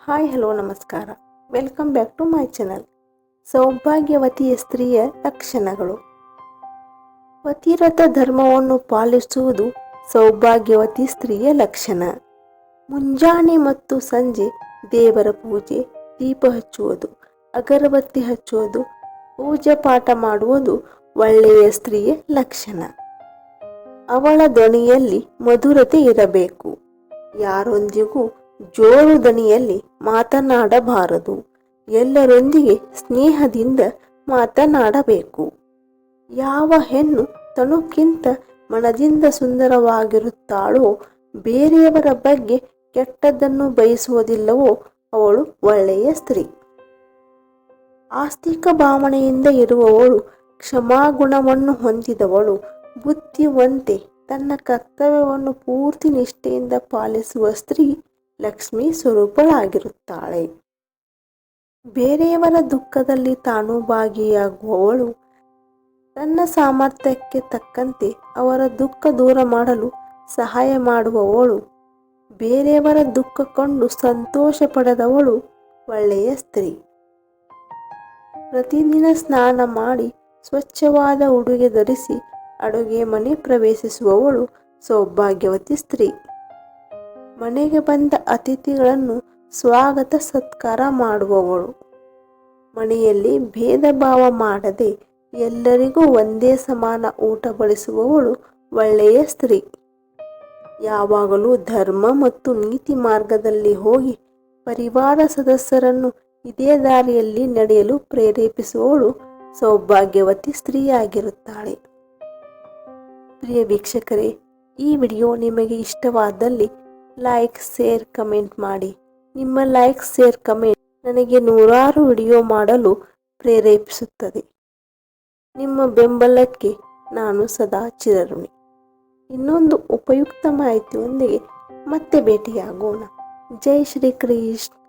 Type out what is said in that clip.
Hi hello ನಮಸ್ಕಾರ. Welcome back to my channel. ಸೌಭಾಗ್ಯವತಿಯ ಸ್ತ್ರೀಯ ಲಕ್ಷಣಗಳು. ಪತಿವ್ರತ ಧರ್ಮವನ್ನು ಪಾಲಿಸುವುದು ಸೌಭಾಗ್ಯವತಿ ಸ್ತ್ರೀಯ ಲಕ್ಷಣ. ಮುಂಜಾನೆ ಮತ್ತು ಸಂಜೆ ದೇವರ ಪೂಜೆ, ದೀಪ ಹಚ್ಚುವುದು, ಅಗರಬತ್ತಿ ಹಚ್ಚುವುದು, ಪೂಜೆ ಪಾಠ ಮಾಡುವುದು ಒಳ್ಳೆಯ ಸ್ತ್ರೀಯ ಲಕ್ಷಣ. ಅವಳ ಧ್ವನಿಯಲ್ಲಿ ಮಧುರತೆ ಇರಬೇಕು. ಯಾರೊಂದಿಗೂ ಜೋರು ದನಿಯಲ್ಲಿ ಮಾತನಾಡಬಾರದು. ಎಲ್ಲರೊಂದಿಗೆ ಸ್ನೇಹದಿಂದ ಮಾತನಾಡಬೇಕು. ಯಾವ ಹೆಣ್ಣು ತನಕ್ಕಿಂತ ಮನದಿಂದ ಸುಂದರವಾಗಿರುತ್ತಾಳೋ, ಬೇರೆಯವರ ಬಗ್ಗೆ ಕೆಟ್ಟದ್ದನ್ನು ಬಯಸುವುದಿಲ್ಲವೋ ಅವಳು ಒಳ್ಳೆಯ ಸ್ತ್ರೀ. ಆಸ್ತಿಕ ಭಾವನೆಯಿಂದ ಇರುವವಳು, ಕ್ಷಮಾಗುಣವನ್ನು ಹೊಂದಿದವಳು, ಬುದ್ಧಿವಂತೆ, ತನ್ನ ಕರ್ತವ್ಯವನ್ನು ಪೂರ್ತಿ ನಿಷ್ಠೆಯಿಂದ ಪಾಲಿಸುವ ಸ್ತ್ರೀ ಲಕ್ಷ್ಮೀ ಸ್ವರೂಪಳಾಗಿರುತ್ತಾಳೆ. ಬೇರೆಯವರ ದುಃಖದಲ್ಲಿ ತಾನು ಭಾಗಿಯಾಗುವವಳು, ತನ್ನ ಸಾಮರ್ಥ್ಯಕ್ಕೆ ತಕ್ಕಂತೆ ಅವರ ದುಃಖ ದೂರ ಮಾಡಲು ಸಹಾಯ ಮಾಡುವವಳು, ಬೇರೆಯವರ ದುಃಖ ಕಂಡು ಸಂತೋಷ ಪಡೆದವಳು ಒಳ್ಳೆಯ ಸ್ತ್ರೀ. ಪ್ರತಿದಿನ ಸ್ನಾನ ಮಾಡಿ ಸ್ವಚ್ಛವಾದ ಉಡುಗೆ ಧರಿಸಿ ಅಡುಗೆ ಮನೆ ಪ್ರವೇಶಿಸುವವಳು ಸೌಭಾಗ್ಯವತಿ ಸ್ತ್ರೀ. ಮನೆಗೆ ಬಂದ ಅತಿಥಿಗಳನ್ನು ಸ್ವಾಗತ ಸತ್ಕಾರ ಮಾಡುವವಳು. ಮನೆಯಲ್ಲಿ ಭೇದ ಭಾವ ಮಾಡದೆ ಎಲ್ಲರಿಗೂ ಒಂದೇ ಸಮಾನ ಊಟ ಬಡಿಸುವವಳು ಒಳ್ಳೆಯ ಸ್ತ್ರೀ. ಯಾವಾಗಲೂ ಧರ್ಮ ಮತ್ತು ನೀತಿ ಮಾರ್ಗದಲ್ಲಿ ಹೋಗಿ ಪರಿವಾರ ಸದಸ್ಯರನ್ನು ಇದೇ ದಾರಿಯಲ್ಲಿ ನಡೆಯಲು ಪ್ರೇರೇಪಿಸುವವಳು ಸೌಭಾಗ್ಯವತಿ ಸ್ತ್ರೀಯಾಗಿರುತ್ತಾಳೆ. ಪ್ರಿಯ ವೀಕ್ಷಕರೇ, ಈ ವಿಡಿಯೋ ನಿಮಗೆ ಇಷ್ಟವಾದಲ್ಲಿ ಲೈಕ್, ಶೇರ್, ಕಮೆಂಟ್ ಮಾಡಿ. ನಿಮ್ಮ ಲೈಕ್, ಶೇರ್, ಕಮೆಂಟ್ ನನಗೆ ನೂರಾರು ವಿಡಿಯೋ ಮಾಡಲು ಪ್ರೇರೇಪಿಸುತ್ತದೆ. ನಿಮ್ಮ ಬೆಂಬಲಕ್ಕೆ ನಾನು ಸದಾ ಚಿರಋಣಿ. ಇನ್ನೊಂದು ಉಪಯುಕ್ತ ಮಾಹಿತಿಯೊಂದಿಗೆ ಮತ್ತೆ ಭೇಟಿಯಾಗೋಣ. ಜೈ ಶ್ರೀ ಕೃಷ್ಣ.